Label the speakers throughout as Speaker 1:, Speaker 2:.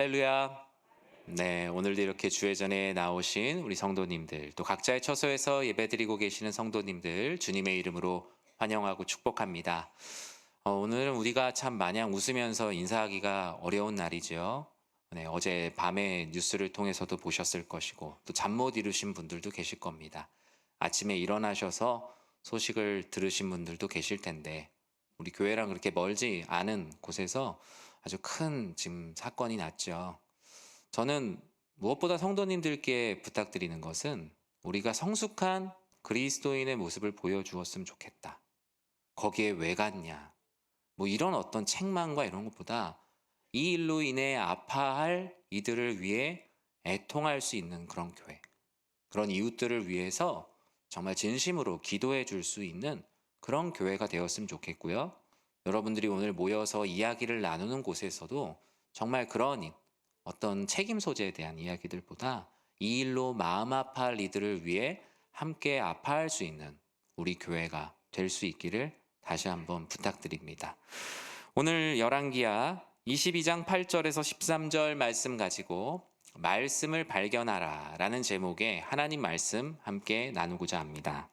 Speaker 1: 할렐루야. 네, 오늘도 이렇게 주회전에 나오신 우리 성도님들, 또 각자의 처소에서 예배드리고 계시는 성도님들, 주님의 이름으로 환영하고 축복합니다. 오늘은 우리가 참 마냥 웃으면서 인사하기가 어려운 날이죠. 네, 어제 밤에 뉴스를 통해서도 보셨을 것이고, 또 잠 못 이루신 분들도 계실 겁니다. 아침에 일어나셔서 소식을 들으신 분들도 계실 텐데, 우리 교회랑 그렇게 멀지 않은 곳에서 아주 큰 지금 사건이 났죠. 저는 무엇보다 성도님들께 부탁드리는 것은 우리가 성숙한 그리스도인의 모습을 보여주었으면 좋겠다. 거기에 왜 갔냐? 뭐 이런 어떤 책망과 이런 것보다 이 일로 인해 아파할 이들을 위해 애통할 수 있는 그런 교회, 그런 이웃들을 위해서 정말 진심으로 기도해 줄 수 있는 그런 교회가 되었으면 좋겠고요. 여러분들이 오늘 모여서 이야기를 나누는 곳에서도 정말 그런 어떤 책임 소재에 대한 이야기들보다 이 일로 마음 아파할 이들을 위해 함께 아파할 수 있는 우리 교회가 될 수 있기를 다시 한번 부탁드립니다. 오늘 열왕기하 22장 8절에서 13절 말씀 가지고 말씀을 발견하라 라는 제목의 하나님 말씀 함께 나누고자 합니다.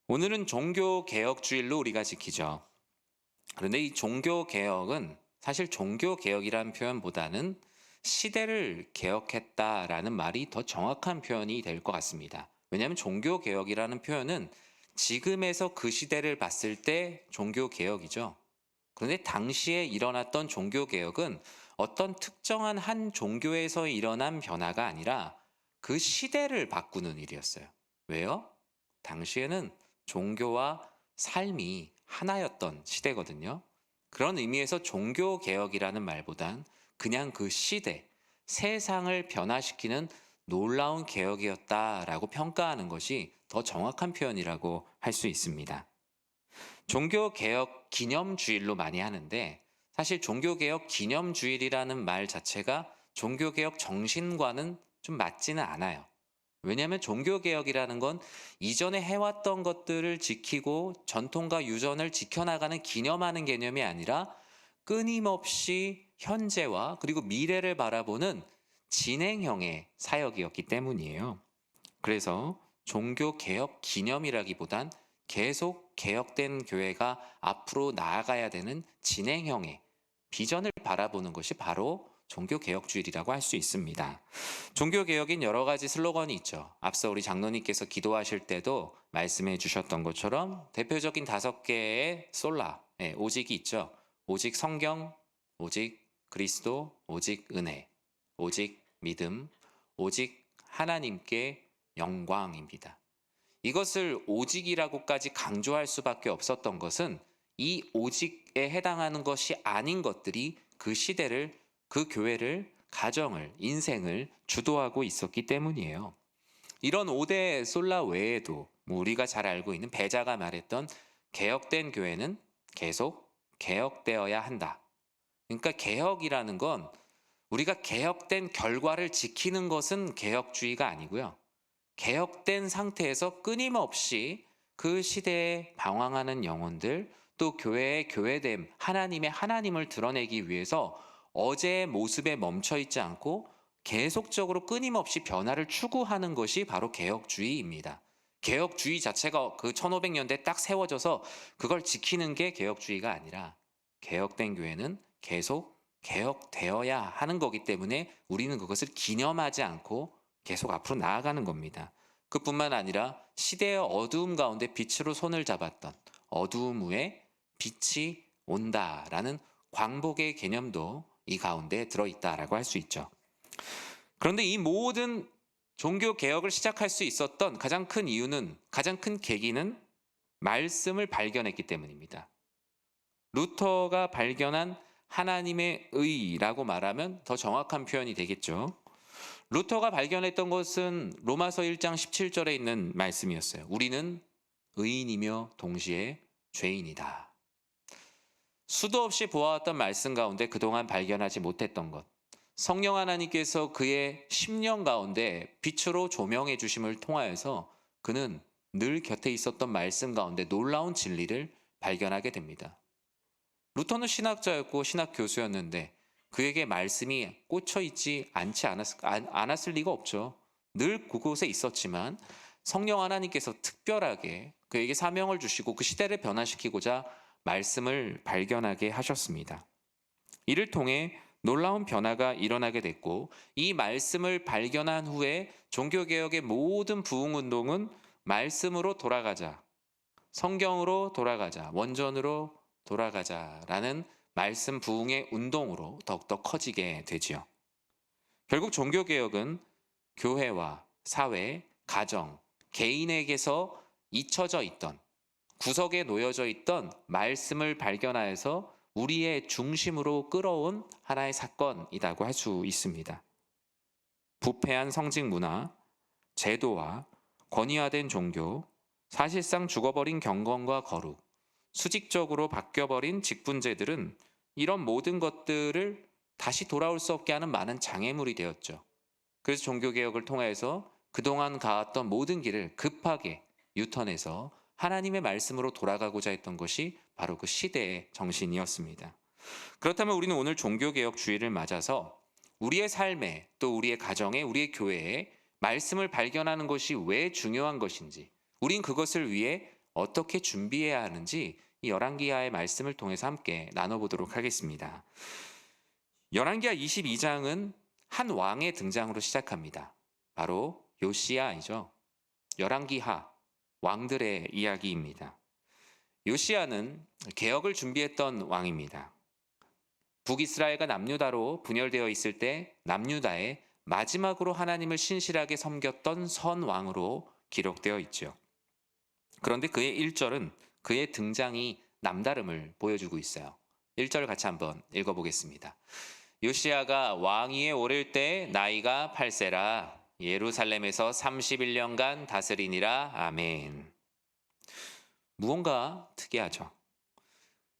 Speaker 1: 오늘은 종교개혁주일로 우리가 지키죠. 그런데 이 종교개혁은 사실 종교개혁이라는 표현보다는 시대를 개혁했다라는 말이 더 정확한 표현이 될 것 같습니다. 왜냐하면 종교개혁이라는 표현은 지금에서 그 시대를 봤을 때 종교개혁이죠. 그런데 당시에 일어났던 종교개혁은 어떤 특정한 한 종교에서 일어난 변화가 아니라 그 시대를 바꾸는 일이었어요. 왜요? 당시에는 종교와 삶이 하나였던 시대거든요. 그런 의미에서 종교개혁이라는 말보단 그냥 그 시대, 세상을 변화시키는 놀라운 개혁이었다라고 평가하는 것이 더 정확한 표현이라고 할 수 있습니다. 종교개혁 기념주일로 많이 하는데 사실 종교개혁 기념주일이라는 말 자체가 종교개혁 정신과는 좀 맞지는 않아요. 왜냐하면 종교개혁이라는 건 이전에 해왔던 것들을 지키고 전통과 유전을 지켜나가는 기념하는 개념이 아니라 끊임없이 현재와 그리고 미래를 바라보는 진행형의 사역이었기 때문이에요. 그래서 종교개혁 기념이라기보단 계속 개혁된 교회가 앞으로 나아가야 되는 진행형의 비전을 바라보는 것이 바로 종교개혁주일이라고 할 수 있습니다. 종교개혁인 여러 가지 슬로건이 있죠. 앞서 우리 장로님께서 기도하실 때도 말씀해 주셨던 것처럼 대표적인 5개의 솔라, 오직이 있죠. 오직 성경, 오직 그리스도, 오직 은혜, 오직 믿음, 오직 하나님께 영광입니다. 이것을 오직이라고까지 강조할 수밖에 없었던 것은 이 오직에 해당하는 것이 아닌 것들이 그 시대를, 그 교회를, 가정을, 인생을 주도하고 있었기 때문이에요. 이런 5대 솔라 외에도 우리가 잘 알고 있는 배자가 말했던 개혁된 교회는 계속 개혁되어야 한다. 그러니까 개혁이라는 건 우리가 개혁된 결과를 지키는 것은 개혁주의가 아니고요. 개혁된 상태에서 끊임없이 그 시대에 방황하는 영혼들, 또 교회의 교회됨, 하나님의 하나님을 드러내기 위해서 어제의 모습에 멈춰 있지 않고 계속적으로 끊임없이 변화를 추구하는 것이 바로 개혁주의입니다. 개혁주의 자체가 그 1500년대에 딱 세워져서 그걸 지키는 게 개혁주의가 아니라 개혁된 교회는 계속 개혁되어야 하는 거기 때문에 우리는 그것을 기념하지 않고 계속 앞으로 나아가는 겁니다. 그뿐만 아니라 시대의 어두움 가운데 빛으로 손을 잡았던 어두움 후에 빛이 온다라는 광복의 개념도 이 가운데 들어있다라고 할 수 있죠. 그런데 이 모든 종교 개혁을 시작할 수 있었던 가장 큰 이유는, 가장 큰 계기는 말씀을 발견했기 때문입니다. 루터가 발견한 하나님의 의라고 말하면 더 정확한 표현이 되겠죠. 루터가 발견했던 것은 로마서 1장 17절에 있는 말씀이었어요. 우리는 의인이며 동시에 죄인이다. 수도 없이 보아왔던 말씀 가운데 그동안 발견하지 못했던 것, 성령 하나님께서 그의 10년 가운데 빛으로 조명해 주심을 통하여서 그는 늘 곁에 있었던 말씀 가운데 놀라운 진리를 발견하게 됩니다. 루터는 신학자였고 신학 교수였는데 그에게 말씀이 꽂혀 있지 않았을 리가 없죠. 늘 그곳에 있었지만 성령 하나님께서 특별하게 그에게 사명을 주시고 그 시대를 변화시키고자 말씀을 발견하게 하셨습니다. 이를 통해 놀라운 변화가 일어나게 됐고, 이 말씀을 발견한 후에 종교개혁의 모든 부흥운동은 말씀으로 돌아가자, 성경으로 돌아가자, 원전으로 돌아가자라는 말씀 부흥의 운동으로 더욱더 커지게 되지요. 결국 종교개혁은 교회와 사회, 가정, 개인에게서 잊혀져 있던, 구석에 놓여져 있던 말씀을 발견하여서 우리의 중심으로 끌어온 하나의 사건이라고 할 수 있습니다. 부패한 성직 문화, 제도와 권위화된 종교, 사실상 죽어버린 경건과 거룩, 수직적으로 바뀌어버린 직분제들은 이런 모든 것들을 다시 돌아올 수 없게 하는 많은 장애물이 되었죠. 그래서 종교개혁을 통해서 그동안 가왔던 모든 길을 급하게 유턴해서 하나님의 말씀으로 돌아가고자 했던 것이 바로 그 시대의 정신이었습니다. 그렇다면 우리는 오늘 종교개혁 주일을 맞아서 우리의 삶에, 또 우리의 가정에, 우리의 교회에 말씀을 발견하는 것이 왜 중요한 것인지, 우린 그것을 위해 어떻게 준비해야 하는지 이 열왕기하의 말씀을 통해서 함께 나눠보도록 하겠습니다. 열왕기하 22장은 한 왕의 등장으로 시작합니다. 바로 요시야이죠. 열왕기하, 왕들의 이야기입니다. 요시야는 개혁을 준비했던 왕입니다. 북이스라엘과 남유다로 분열되어 있을 때 남유다에 마지막으로 하나님을 신실하게 섬겼던 선 왕으로 기록되어 있죠. 그런데 그의 1절은 그의 등장이 남다름을 보여주고 있어요. 1절 같이 한번 읽어보겠습니다. 요시야가 왕위에 오를 때 나이가 8세라 예루살렘에서 31년간 다스리니라. 아멘. 무언가 특이하죠.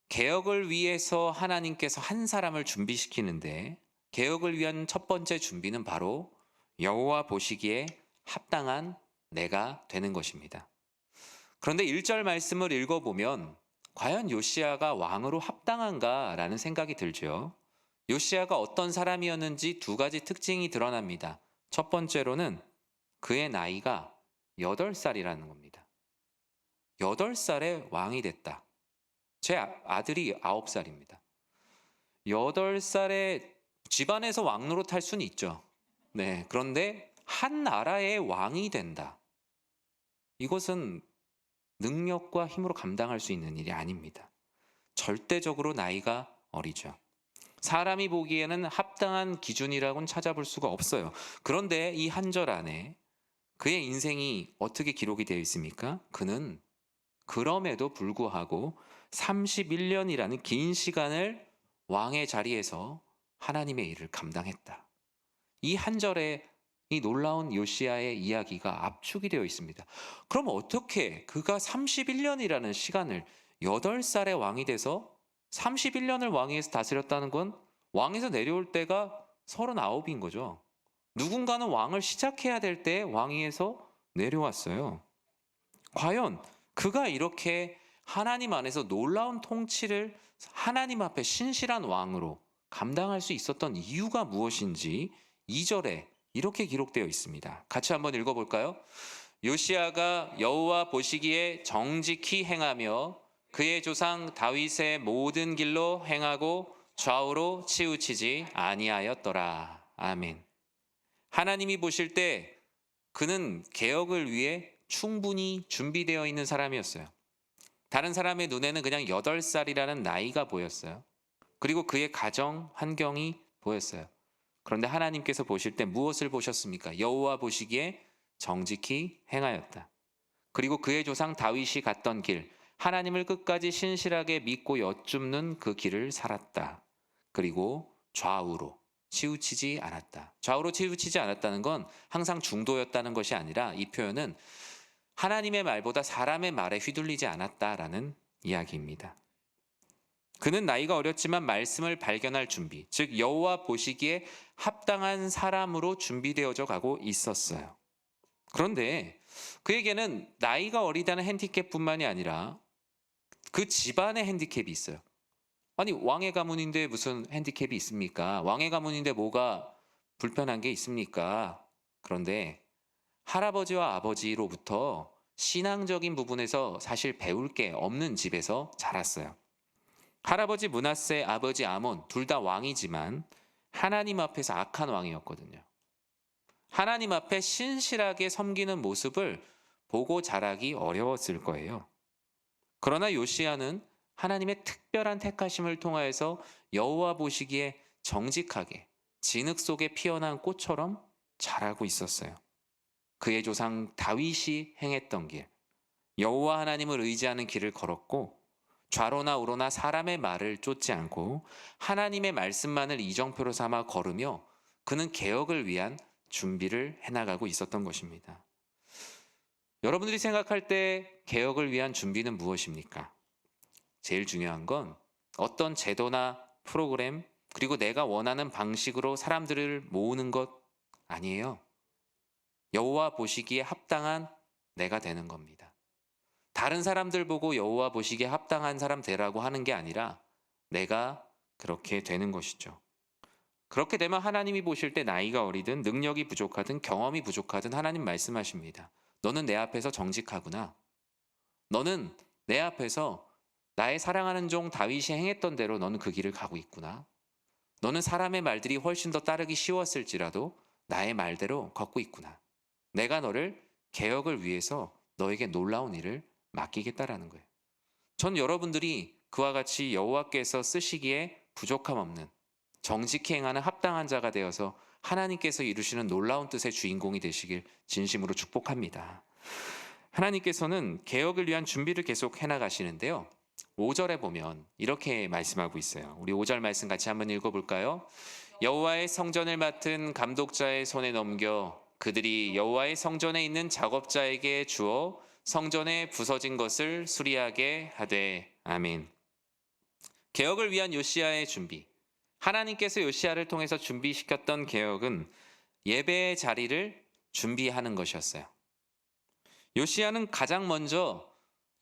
Speaker 1: 개혁을 위해서 하나님께서 한 사람을 준비시키는데 개혁을 위한 첫 번째 준비는 바로 여호와 보시기에 합당한 내가 되는 것입니다. 그런데 1절 말씀을 읽어보면 과연 요시야가 왕으로 합당한가라는 생각이 들죠. 요시야가 어떤 사람이었는지 두 가지 특징이 드러납니다. 첫 번째로는 그의 나이가 8살이라는 겁니다. 8살에 왕이 됐다. 제 아들이 9살입니다. 8살에 집안에서 왕 노릇할 수는 있죠. 네, 그런데 한 나라의 왕이 된다. 이것은 능력과 힘으로 감당할 수 있는 일이 아닙니다. 절대적으로 나이가 어리죠. 사람이 보기에는 합당한 기준이라고는 찾아볼 수가 없어요. 그런데 이 한 절 안에 그의 인생이 어떻게 기록이 되어 있습니까? 그는 그럼에도 불구하고 31년이라는 긴 시간을 왕의 자리에서 하나님의 일을 감당했다. 이 한 절에 이 놀라운 요시야의 이야기가 압축이 되어 있습니다. 그럼 어떻게 그가 31년이라는 시간을 8살의 왕이 돼서 31년을 왕위에서 다스렸다는 건 왕에서 내려올 때가 39인 거죠. 누군가는 왕을 시작해야 될 때 왕위에서 내려왔어요. 과연 그가 이렇게 하나님 안에서 놀라운 통치를 하나님 앞에 신실한 왕으로 감당할 수 있었던 이유가 무엇인지 2절에 이렇게 기록되어 있습니다. 같이 한번 읽어볼까요? 요시야가 여호와 보시기에 정직히 행하며 그의 조상 다윗의 모든 길로 행하고 좌우로 치우치지 아니하였더라. 아멘. 하나님이 보실 때 그는 개혁을 위해 충분히 준비되어 있는 사람이었어요. 다른 사람의 눈에는 그냥 8살이라는 나이가 보였어요. 그리고 그의 가정 환경이 보였어요. 그런데 하나님께서 보실 때 무엇을 보셨습니까? 여호와 보시기에 정직히 행하였다. 그리고 그의 조상 다윗이 갔던 길, 하나님을 끝까지 신실하게 믿고 여쭙는 그 길을 살았다. 그리고 좌우로 치우치지 않았다. 좌우로 치우치지 않았다는 건 항상 중도였다는 것이 아니라 이 표현은 하나님의 말보다 사람의 말에 휘둘리지 않았다라는 이야기입니다. 그는 나이가 어렸지만 말씀을 발견할 준비, 즉 여호와 보시기에 합당한 사람으로 준비되어져 가고 있었어요. 그런데 그에게는 나이가 어리다는 핸디캡뿐만이 아니라 그 집안의 핸디캡이 있어요. 아니 왕의 가문인데 무슨 핸디캡이 있습니까? 왕의 가문인데 뭐가 불편한 게 있습니까? 그런데 할아버지와 아버지로부터 신앙적인 부분에서 사실 배울 게 없는 집에서 자랐어요. 할아버지 므낫세, 아버지 아몬 둘 다 왕이지만 하나님 앞에서 악한 왕이었거든요. 하나님 앞에 신실하게 섬기는 모습을 보고 자라기 어려웠을 거예요. 그러나 요시야는 하나님의 특별한 택하심을 통하여서 여호와 보시기에 정직하게 진흙 속에 피어난 꽃처럼 자라고 있었어요. 그의 조상 다윗이 행했던 길, 여호와 하나님을 의지하는 길을 걸었고 좌로나 우로나 사람의 말을 쫓지 않고 하나님의 말씀만을 이정표로 삼아 걸으며 그는 개혁을 위한 준비를 해나가고 있었던 것입니다. 여러분들이 생각할 때 개혁을 위한 준비는 무엇입니까? 제일 중요한 건 어떤 제도나 프로그램 그리고 내가 원하는 방식으로 사람들을 모으는 것 아니에요. 여호와 보시기에 합당한 내가 되는 겁니다. 다른 사람들 보고 여호와 보시기에 합당한 사람 되라고 하는 게 아니라 내가 그렇게 되는 것이죠. 그렇게 되면 하나님이 보실 때 나이가 어리든 능력이 부족하든 경험이 부족하든 하나님 말씀하십니다. 너는 내 앞에서 정직하구나. 너는 내 앞에서 나의 사랑하는 종 다윗이 행했던 대로 너는 그 길을 가고 있구나. 너는 사람의 말들이 훨씬 더 따르기 쉬웠을지라도 나의 말대로 걷고 있구나. 내가 너를 개혁을 위해서 너에게 놀라운 일을 맡기겠다라는 거예요. 전 여러분들이 그와 같이 여호와께서 쓰시기에 부족함 없는 정직히 행하는 합당한 자가 되어서 하나님께서 이루시는 놀라운 뜻의 주인공이 되시길 진심으로 축복합니다. 하나님께서는 개혁을 위한 준비를 계속 해나가시는데요. 5절에 보면 이렇게 말씀하고 있어요. 우리 5절 말씀 같이 한번 읽어볼까요? 여호와의 성전을 맡은 감독자의 손에 넘겨 그들이 여호와의 성전에 있는 작업자에게 주어 성전에 부서진 것을 수리하게 하되. 아멘. 개혁을 위한 요시야의 준비. 하나님께서 요시야를 통해서 준비시켰던 개혁은 예배의 자리를 준비하는 것이었어요. 요시야는 가장 먼저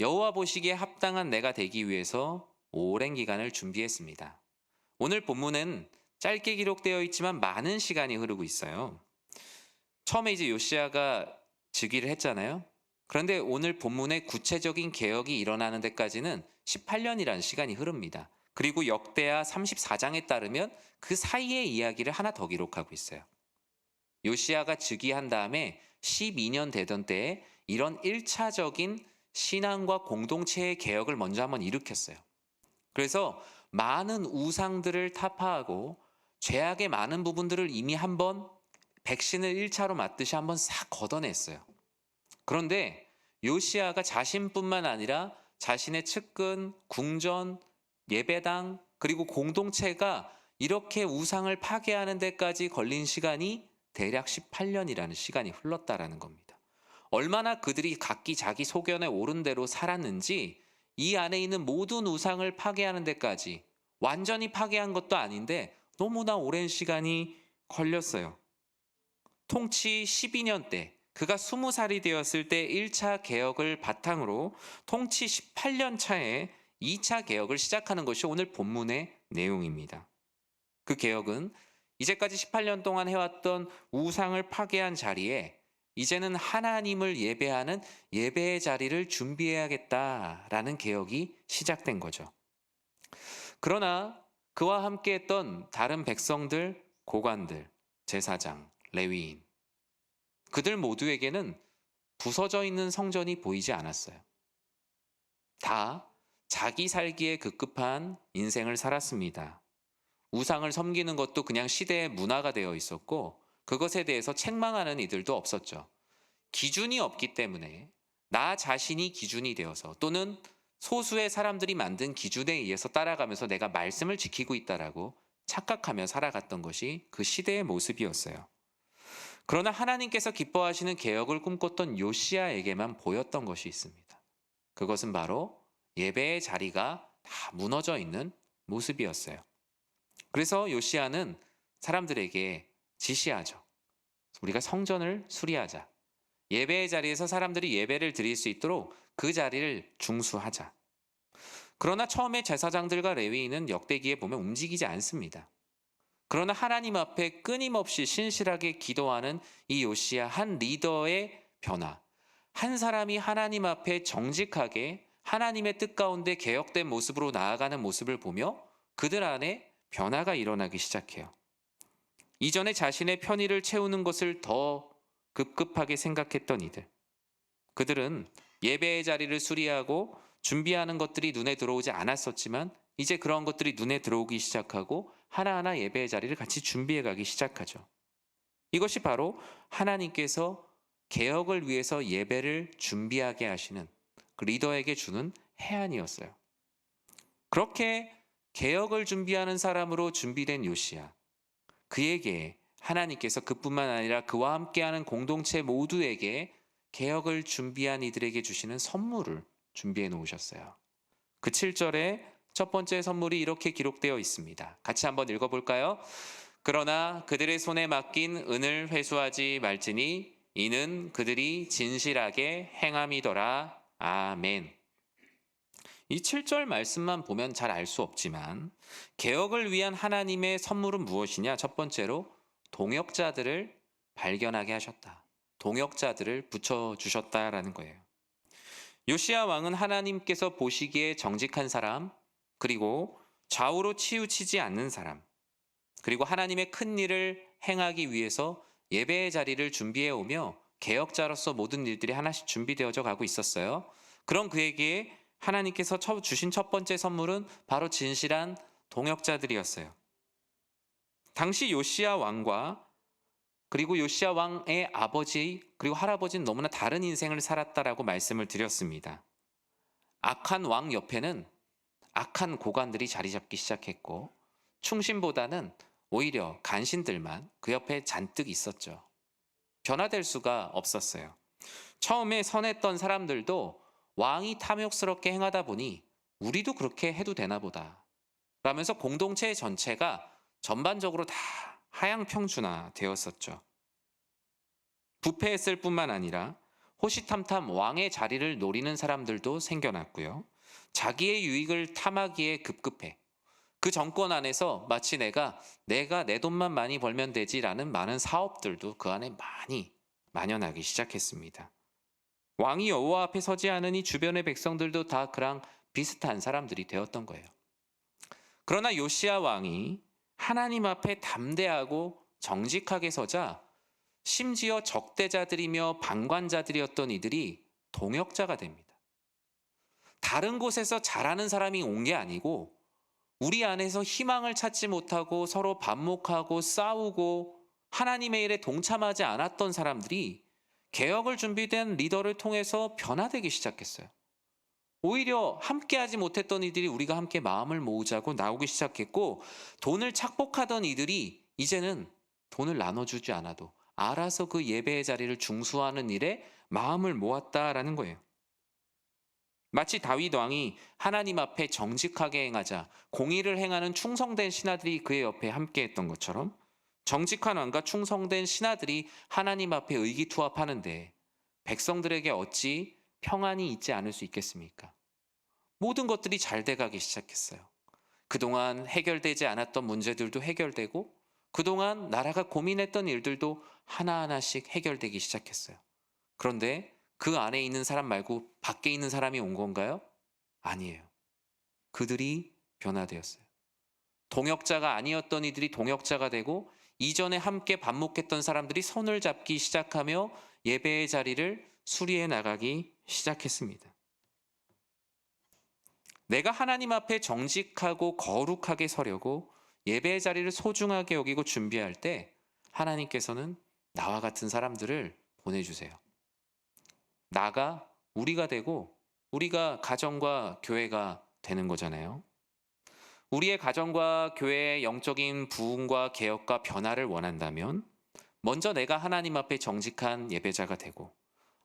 Speaker 1: 여호와 보시기에 합당한 내가 되기 위해서 오랜 기간을 준비했습니다. 오늘 본문은 짧게 기록되어 있지만 많은 시간이 흐르고 있어요. 처음에 이제 요시야가 즉위를 했잖아요. 그런데 오늘 본문의 구체적인 개혁이 일어나는 데까지는 18년이라는 시간이 흐릅니다. 그리고 역대하 34장에 따르면 그 사이의 이야기를 하나 더 기록하고 있어요. 요시야가 즉위한 다음에 12년 되던 때에 이런 1차적인 신앙과 공동체의 개혁을 먼저 한번 일으켰어요. 그래서 많은 우상들을 타파하고 죄악의 많은 부분들을 이미 한번 백신을 1차로 맞듯이 한번 싹 걷어냈어요. 그런데 요시야가 자신뿐만 아니라 자신의 측근, 궁전, 예배당 그리고 공동체가 이렇게 우상을 파괴하는 데까지 걸린 시간이 대략 18년이라는 시간이 흘렀다라는 겁니다. 얼마나 그들이 각기 자기 소견에 옳은 대로 살았는지 이 안에 있는 모든 우상을 파괴하는 데까지 완전히 파괴한 것도 아닌데 너무나 오랜 시간이 걸렸어요. 통치 12년 때 그가 20살이 되었을 때 1차 개혁을 바탕으로 통치 18년 차에 2차 개혁을 시작하는 것이 오늘 본문의 내용입니다. 그 개혁은 이제까지 18년 동안 해왔던 우상을 파괴한 자리에 이제는 하나님을 예배하는 예배의 자리를 준비해야겠다라는 개혁이 시작된 거죠. 그러나 그와 함께 했던 다른 백성들, 고관들, 제사장, 레위인 그들 모두에게는 부서져 있는 성전이 보이지 않았어요. 다 자기 살기에 급급한 인생을 살았습니다. 우상을 섬기는 것도 그냥 시대의 문화가 되어 있었고 그것에 대해서 책망하는 이들도 없었죠. 기준이 없기 때문에 나 자신이 기준이 되어서 또는 소수의 사람들이 만든 기준에 의해서 따라가면서 내가 말씀을 지키고 있다라고 착각하며 살아갔던 것이 그 시대의 모습이었어요. 그러나 하나님께서 기뻐하시는 개혁을 꿈꿨던 요시야에게만 보였던 것이 있습니다. 그것은 바로 예배의 자리가 다 무너져 있는 모습이었어요. 그래서 요시야는 사람들에게 지시하죠. 우리가 성전을 수리하자. 예배의 자리에서 사람들이 예배를 드릴 수 있도록 그 자리를 중수하자. 그러나 처음에 제사장들과 레위인은 역대기에 보면 움직이지 않습니다. 그러나 하나님 앞에 끊임없이 신실하게 기도하는 이 요시야 한 리더의 변화, 한 사람이 하나님 앞에 정직하게 하나님의 뜻 가운데 개혁된 모습으로 나아가는 모습을 보며 그들 안에 변화가 일어나기 시작해요. 이전에 자신의 편의를 채우는 것을 더 급급하게 생각했던 이들. 그들은 예배의 자리를 수리하고 준비하는 것들이 눈에 들어오지 않았었지만 이제 그런 것들이 눈에 들어오기 시작하고 하나하나 예배의 자리를 같이 준비해 가기 시작하죠. 이것이 바로 하나님께서 개혁을 위해서 예배를 준비하게 하시는 그 리더에게 주는 해안이었어요. 그렇게 개혁을 준비하는 사람으로 준비된 요시야. 그에게 하나님께서 그뿐만 아니라 그와 함께하는 공동체 모두에게 개혁을 준비한 이들에게 주시는 선물을 준비해 놓으셨어요. 그 7절에 첫 번째 선물이 이렇게 기록되어 있습니다. 같이 한번 읽어볼까요? 그러나 그들의 손에 맡긴 은을 회수하지 말지니 이는 그들이 진실하게 행함이더라. 아멘. 이 7절 말씀만 보면 잘 알 수 없지만 개혁을 위한 하나님의 선물은 무엇이냐? 첫 번째로 동역자들을 발견하게 하셨다. 동역자들을 붙여주셨다라는 거예요. 요시야 왕은 하나님께서 보시기에 정직한 사람, 그리고 좌우로 치우치지 않는 사람, 그리고 하나님의 큰 일을 행하기 위해서 예배의 자리를 준비해 오며 개혁자로서 모든 일들이 하나씩 준비되어져 가고 있었어요. 그런 그에게 하나님께서 주신 첫 번째 선물은 바로 진실한 동역자들이었어요. 당시 요시야 왕과 그리고 요시야 왕의 아버지 그리고 할아버지는 너무나 다른 인생을 살았다라고 말씀을 드렸습니다. 악한 왕 옆에는 악한 고관들이 자리 잡기 시작했고 충신보다는 오히려 간신들만 그 옆에 잔뜩 있었죠. 변화될 수가 없었어요. 처음에 선했던 사람들도 왕이 탐욕스럽게 행하다 보니 우리도 그렇게 해도 되나 보다 라면서 공동체 전체가 전반적으로 다 하향평준화 되었었죠. 부패했을 뿐만 아니라 호시탐탐 왕의 자리를 노리는 사람들도 생겨났고요. 자기의 유익을 탐하기에 급급해 그 정권 안에서 마치 내가 내 돈만 많이 벌면 되지라는 많은 사업들도 그 안에 많이 만연하기 시작했습니다. 왕이 여호와 앞에 서지 않으니 주변의 백성들도 다 그랑 비슷한 사람들이 되었던 거예요. 그러나 요시야 왕이 하나님 앞에 담대하고 정직하게 서자 심지어 적대자들이며 방관자들이었던 이들이 동역자가 됩니다. 다른 곳에서 잘하는 사람이 온 게 아니고 우리 안에서 희망을 찾지 못하고 서로 반목하고 싸우고 하나님의 일에 동참하지 않았던 사람들이 개혁을 준비된 리더를 통해서 변화되기 시작했어요. 오히려 함께하지 못했던 이들이 우리가 함께 마음을 모으자고 나오기 시작했고 돈을 착복하던 이들이 이제는 돈을 나눠주지 않아도 알아서 그 예배의 자리를 중수하는 일에 마음을 모았다라는 거예요. 마치 다윗 왕이 하나님 앞에 정직하게 행하자 공의를 행하는 충성된 신하들이 그의 옆에 함께했던 것처럼 정직한 왕과 충성된 신하들이 하나님 앞에 의기투합하는데 백성들에게 어찌 평안이 있지 않을 수 있겠습니까? 모든 것들이 잘 돼가기 시작했어요. 그동안 해결되지 않았던 문제들도 해결되고 그동안 나라가 고민했던 일들도 하나하나씩 해결되기 시작했어요. 그런데 그 안에 있는 사람 말고 밖에 있는 사람이 온 건가요? 아니에요. 그들이 변화되었어요. 동역자가 아니었던 이들이 동역자가 되고 이전에 함께 반목했던 사람들이 손을 잡기 시작하며 예배의 자리를 수리해 나가기 시작했습니다. 내가 하나님 앞에 정직하고 거룩하게 서려고 예배의 자리를 소중하게 여기고 준비할 때 하나님께서는 나와 같은 사람들을 보내주세요. 우리가 되고 우리가 가정과 교회가 되는 거잖아요. 우리의 가정과 교회의 영적인 부흥과 개혁과 변화를 원한다면 먼저 내가 하나님 앞에 정직한 예배자가 되고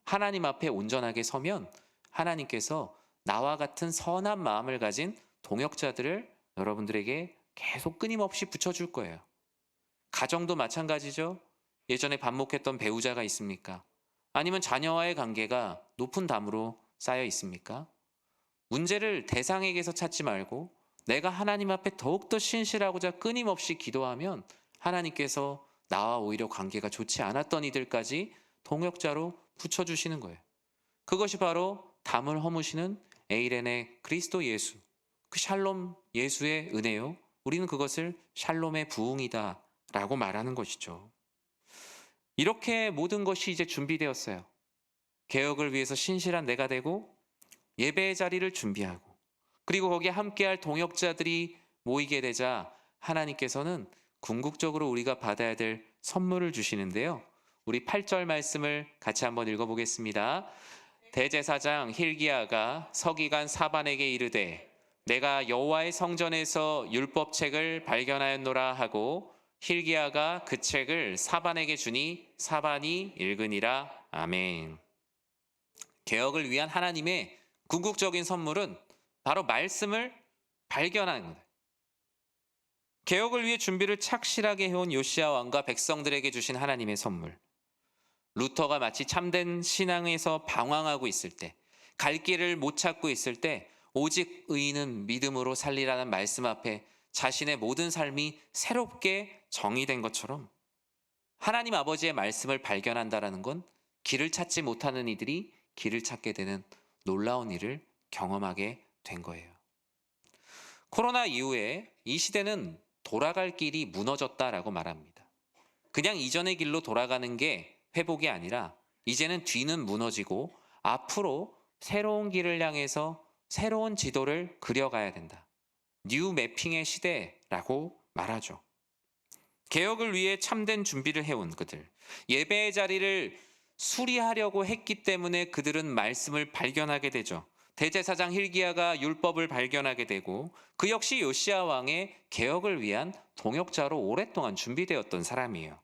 Speaker 1: 하나님 앞에 온전하게 서면 하나님께서 나와 같은 선한 마음을 가진 동역자들을 여러분들에게 계속 끊임없이 붙여줄 거예요. 가정도 마찬가지죠. 예전에 반목했던 배우자가 있습니까? 아니면 자녀와의 관계가 높은 담으로 쌓여 있습니까? 문제를 대상에게서 찾지 말고 내가 하나님 앞에 더욱더 신실하고자 끊임없이 기도하면 하나님께서 나와 오히려 관계가 좋지 않았던 이들까지 동역자로 붙여주시는 거예요. 그것이 바로 담을 허무시는 에이렌의 그리스도 예수, 그 샬롬 예수의 은혜요. 우리는 그것을 샬롬의 부흥이다 라고 말하는 것이죠. 이렇게 모든 것이 이제 준비되었어요. 개혁을 위해서 신실한 내가 되고 예배의 자리를 준비하고 그리고 거기에 함께할 동역자들이 모이게 되자 하나님께서는 궁극적으로 우리가 받아야 될 선물을 주시는데요. 우리 8절 말씀을 같이 한번 읽어보겠습니다. 대제사장 힐기야가 서기관 사반에게 이르되 내가 여호와의 성전에서 율법책을 발견하였노라 하고 힐기야가 그 책을 사반에게 주니 사반이 읽으니라. 아멘. 개혁을 위한 하나님의 궁극적인 선물은 바로 말씀을 발견하는 거예요. 개혁을 위해 준비를 착실하게 해온 요시야 왕과 백성들에게 주신 하나님의 선물. 루터가 마치 참된 신앙에서 방황하고 있을 때, 갈 길을 못 찾고 있을 때 오직 의인은 믿음으로 살리라는 말씀 앞에 자신의 모든 삶이 새롭게 정의된 것처럼 하나님 아버지의 말씀을 발견한다는 건 길을 찾지 못하는 이들이 길을 찾게 되는 놀라운 일을 경험하게 된 거예요. 코로나 이후에 이 시대는 돌아갈 길이 무너졌다라고 말합니다. 그냥 이전의 길로 돌아가는 게 회복이 아니라 이제는 뒤는 무너지고 앞으로 새로운 길을 향해서 새로운 지도를 그려가야 된다. 뉴 매핑의 시대라고 말하죠. 개혁을 위해 참된 준비를 해온 그들, 예배의 자리를 수리하려고 했기 때문에 그들은 말씀을 발견하게 되죠. 대제사장 힐기야가 율법을 발견하게 되고 그 역시 요시야 왕의 개혁을 위한 동역자로 오랫동안 준비되었던 사람이에요.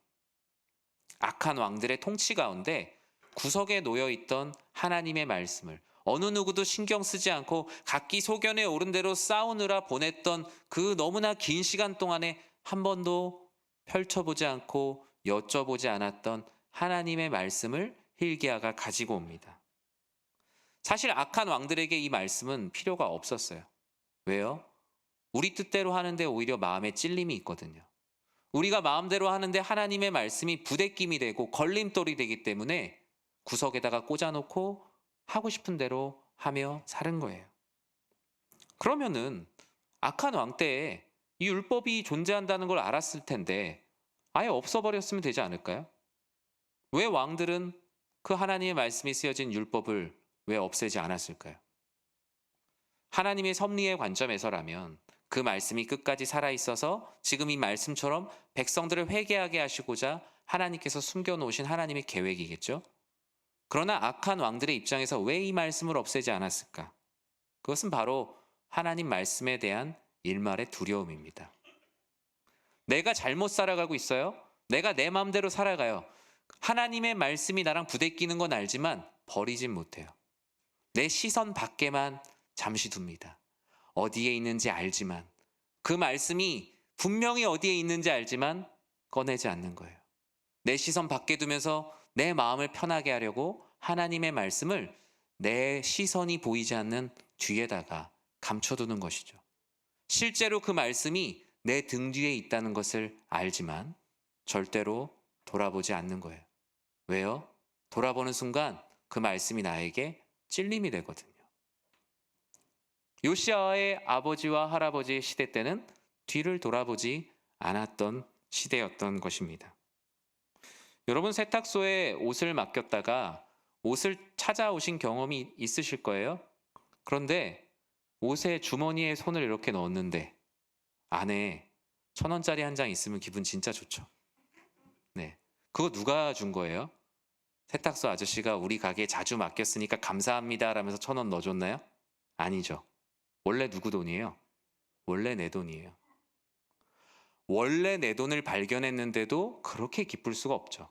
Speaker 1: 악한 왕들의 통치 가운데 구석에 놓여있던 하나님의 말씀을 어느 누구도 신경 쓰지 않고 각기 소견에 오른 대로 싸우느라 보냈던 그 너무나 긴 시간 동안에 한 번도 펼쳐보지 않고 여쭤보지 않았던 하나님의 말씀을 힐기야가 가지고 옵니다. 사실 악한 왕들에게 이 말씀은 필요가 없었어요. 왜요? 우리 뜻대로 하는데 오히려 마음에 찔림이 있거든요. 우리가 마음대로 하는데 하나님의 말씀이 부대낌이 되고 걸림돌이 되기 때문에 구석에다가 꽂아놓고 하고 싶은 대로 하며 사는 거예요. 그러면은 악한 왕 때에 이 율법이 존재한다는 걸 알았을 텐데 아예 없어버렸으면 되지 않을까요? 왜 왕들은 그 하나님의 말씀이 쓰여진 율법을 왜 없애지 않았을까요? 하나님의 섭리의 관점에서라면 그 말씀이 끝까지 살아있어서 지금 이 말씀처럼 백성들을 회개하게 하시고자 하나님께서 숨겨놓으신 하나님의 계획이겠죠? 그러나 악한 왕들의 입장에서 왜 이 말씀을 없애지 않았을까? 그것은 바로 하나님 말씀에 대한 일말의 두려움입니다. 내가 잘못 살아가고 있어요? 내가 내 마음대로 살아가요. 하나님의 말씀이 나랑 부대끼는 건 알지만 버리진 못해요. 내 시선 밖에만 잠시 둡니다. 어디에 있는지 알지만 그 말씀이 분명히 어디에 있는지 알지만 꺼내지 않는 거예요. 내 시선 밖에 두면서 내 마음을 편하게 하려고 하나님의 말씀을 내 시선이 보이지 않는 뒤에다가 감춰두는 것이죠. 실제로 그 말씀이 내 등 뒤에 있다는 것을 알지만 절대로 돌아보지 않는 거예요. 왜요? 돌아보는 순간 그 말씀이 나에게 찔림이 되거든요. 요시야의 아버지와 할아버지의 시대 때는 뒤를 돌아보지 않았던 시대였던 것입니다. 여러분 세탁소에 옷을 맡겼다가 옷을 찾아오신 경험이 있으실 거예요. 그런데 옷에 주머니에 손을 이렇게 넣었는데 안에 1,000원짜리 한 장 있으면 기분 진짜 좋죠. 네, 그거 누가 준 거예요? 세탁소 아저씨가 우리 가게에 자주 맡겼으니까 감사합니다 라면서 1,000원 넣어줬나요? 아니죠. 원래 누구 돈이에요? 원래 내 돈이에요. 원래 내 돈을 발견했는데도 그렇게 기쁠 수가 없죠.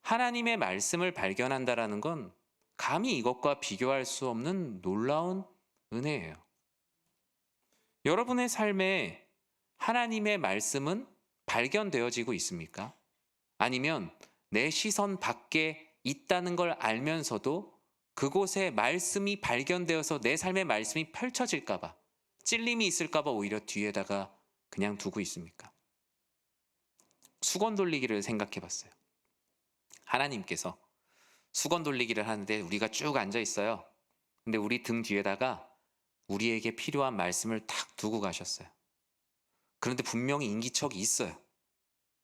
Speaker 1: 하나님의 말씀을 발견한다라는 건 감히 이것과 비교할 수 없는 놀라운 은혜예요. 여러분의 삶에 하나님의 말씀은 발견되어지고 있습니까? 아니면 내 시선 밖에 있다는 걸 알면서도 그곳에 말씀이 발견되어서 내 삶의 말씀이 펼쳐질까 봐, 찔림이 있을까 봐 오히려 뒤에다가 그냥 두고 있습니까? 수건 돌리기를 생각해 봤어요. 하나님께서 수건 돌리기를 하는데 우리가 쭉 앉아 있어요. 근데 우리 등 뒤에다가 우리에게 필요한 말씀을 탁 두고 가셨어요. 그런데 분명히 인기척이 있어요.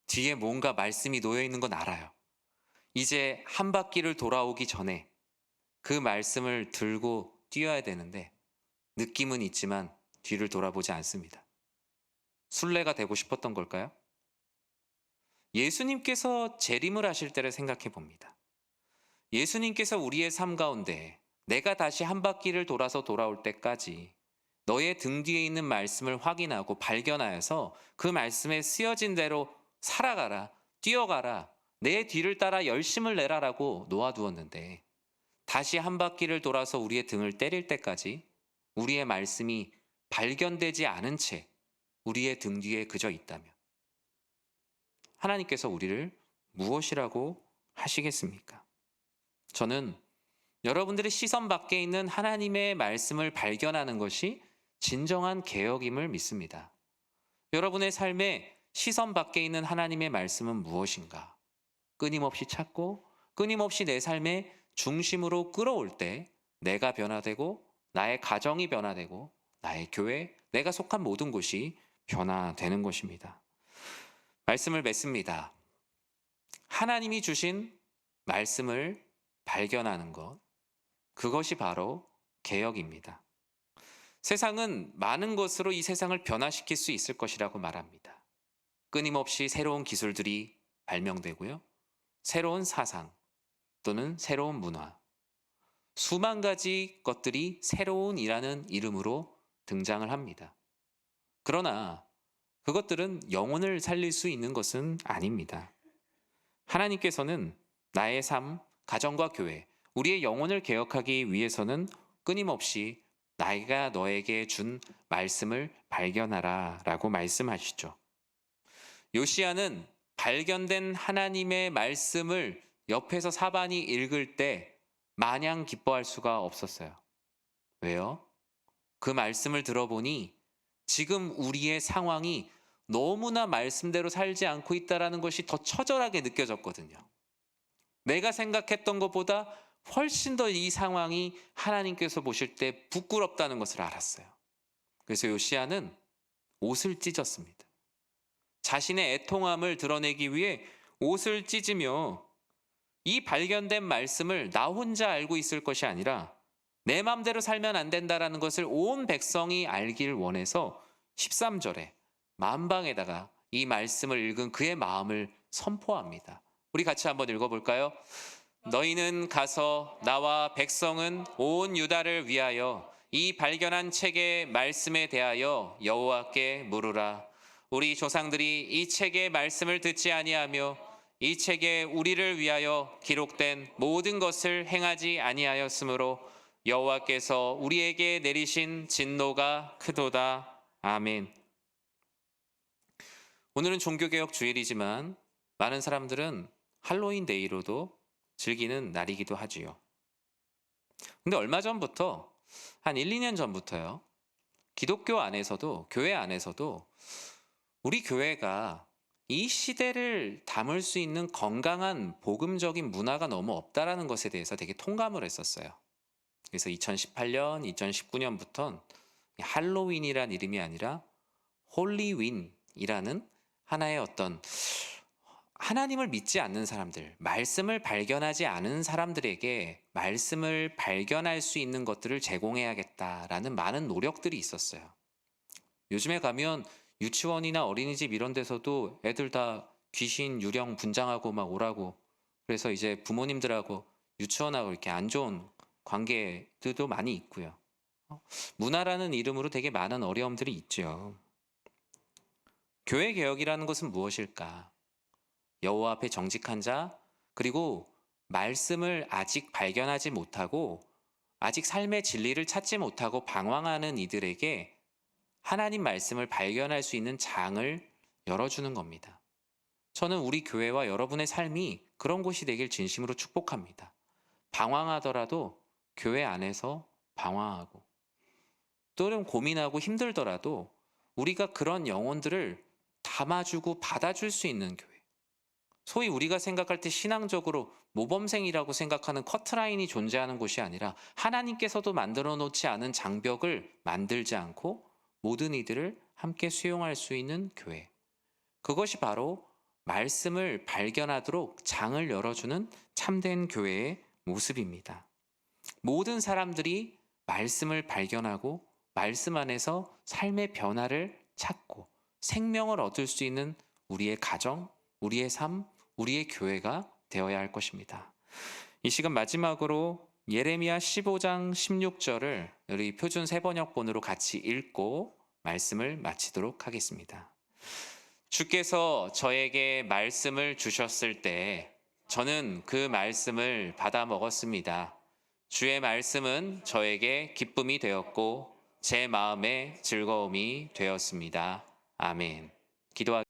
Speaker 1: 뒤에 뭔가 말씀이 놓여 있는 건 알아요. 이제 한 바퀴를 돌아오기 전에 그 말씀을 들고 뛰어야 되는데 느낌은 있지만 뒤를 돌아보지 않습니다. 순례가 되고 싶었던 걸까요? 예수님께서 재림을 하실 때를 생각해 봅니다. 예수님께서 우리의 삶 가운데 내가 다시 한 바퀴를 돌아서 돌아올 때까지 너의 등 뒤에 있는 말씀을 확인하고 발견하여서 그 말씀에 쓰여진 대로 살아가라, 뛰어가라, 내 뒤를 따라 열심을 내라라고 놓아두었는데 다시 한 바퀴를 돌아서 우리의 등을 때릴 때까지 우리의 말씀이 발견되지 않은 채 우리의 등 뒤에 그저 있다면 하나님께서 우리를 무엇이라고 하시겠습니까? 저는 여러분들의 시선 밖에 있는 하나님의 말씀을 발견하는 것이 진정한 개혁임을 믿습니다. 여러분의 삶에 시선 밖에 있는 하나님의 말씀은 무엇인가? 끊임없이 찾고 끊임없이 내 삶의 중심으로 끌어올 때 내가 변화되고 나의 가정이 변화되고 나의 교회, 내가 속한 모든 곳이 변화되는 것입니다. 말씀을 맺습니다. 하나님이 주신 말씀을 발견하는 것, 그것이 바로 개혁입니다. 세상은 많은 것으로 이 세상을 변화시킬 수 있을 것이라고 말합니다. 끊임없이 새로운 기술들이 발명되고요. 새로운 사상 또는 새로운 문화, 수만 가지 것들이 새로운이라는 이름으로 등장을 합니다. 그러나 그것들은 영혼을 살릴 수 있는 것은 아닙니다. 하나님께서는 나의 삶, 가정과 교회, 우리의 영혼을 개혁하기 위해서는 끊임없이 나이가 너에게 준 말씀을 발견하라 라고 말씀하시죠. 요시야는 발견된 하나님의 말씀을 옆에서 사반이 읽을 때 마냥 기뻐할 수가 없었어요. 왜요? 그 말씀을 들어보니 지금 우리의 상황이 너무나 말씀대로 살지 않고 있다는 것이 더 처절하게 느껴졌거든요. 내가 생각했던 것보다 훨씬 더 이 상황이 하나님께서 보실 때 부끄럽다는 것을 알았어요. 그래서 요시야는 옷을 찢었습니다. 자신의 애통함을 드러내기 위해 옷을 찢으며 이 발견된 말씀을 나 혼자 알고 있을 것이 아니라 내 마음대로 살면 안 된다는 것을 온 백성이 알길 원해서 13절에 만방에다가 이 말씀을 읽은 그의 마음을 선포합니다. 우리 같이 한번 읽어볼까요? 너희는 가서 나와 백성은 온 유다를 위하여 이 발견한 책의 말씀에 대하여 여호와께 물으라. 우리 조상들이 이 책의 말씀을 듣지 아니하며 이 책에 우리를 위하여 기록된 모든 것을 행하지 아니하였으므로 여호와께서 우리에게 내리신 진노가 크도다. 아멘. 오늘은 종교개혁 주일이지만 많은 사람들은 할로윈 데이로도 즐기는 날이기도 하지요. 근데 얼마 전부터 한 1, 2년 전부터요. 기독교 안에서도 교회 안에서도 우리 교회가 이 시대를 담을 수 있는 건강한 복음적인 문화가 너무 없다라는 것에 대해서 되게 통감을 했었어요. 그래서 2018년, 2019년부터는 할로윈이란 이름이 아니라 홀리윈이라는 하나의 어떤 하나님을 믿지 않는 사람들, 말씀을 발견하지 않은 사람들에게 말씀을 발견할 수 있는 것들을 제공해야겠다라는 많은 노력들이 있었어요. 요즘에 가면 유치원이나 어린이집 이런 데서도 애들 다 귀신 유령 분장하고 막 오라고, 그래서 이제 부모님들하고 유치원하고 이렇게 안 좋은 관계들도 많이 있고요. 문화라는 이름으로 되게 많은 어려움들이 있죠. 교회 개혁이라는 것은 무엇일까? 여호와 앞에 정직한 자, 그리고 말씀을 아직 발견하지 못하고 아직 삶의 진리를 찾지 못하고 방황하는 이들에게 하나님 말씀을 발견할 수 있는 장을 열어주는 겁니다. 저는 우리 교회와 여러분의 삶이 그런 곳이 되길 진심으로 축복합니다. 방황하더라도 교회 안에서 방황하고 또는 고민하고 힘들더라도 우리가 그런 영혼들을 담아주고 받아줄 수 있는 교회. 소위 우리가 생각할 때 신앙적으로 모범생이라고 생각하는 커트라인이 존재하는 곳이 아니라 하나님께서도 만들어 놓지 않은 장벽을 만들지 않고 모든 이들을 함께 수용할 수 있는 교회. 그것이 바로 말씀을 발견하도록 장을 열어주는 참된 교회의 모습입니다. 모든 사람들이 말씀을 발견하고 말씀 안에서 삶의 변화를 찾고 생명을 얻을 수 있는 우리의 가정, 우리의 삶, 우리의 교회가 되어야 할 것입니다. 이 시간 마지막으로 예레미야 15장 16절을 우리 표준 세번역본으로 같이 읽고 말씀을 마치도록 하겠습니다. 주께서 저에게 말씀을 주셨을 때 저는 그 말씀을 받아 먹었습니다. 주의 말씀은 저에게 기쁨이 되었고 제 마음에 즐거움이 되었습니다. 아멘. 기도하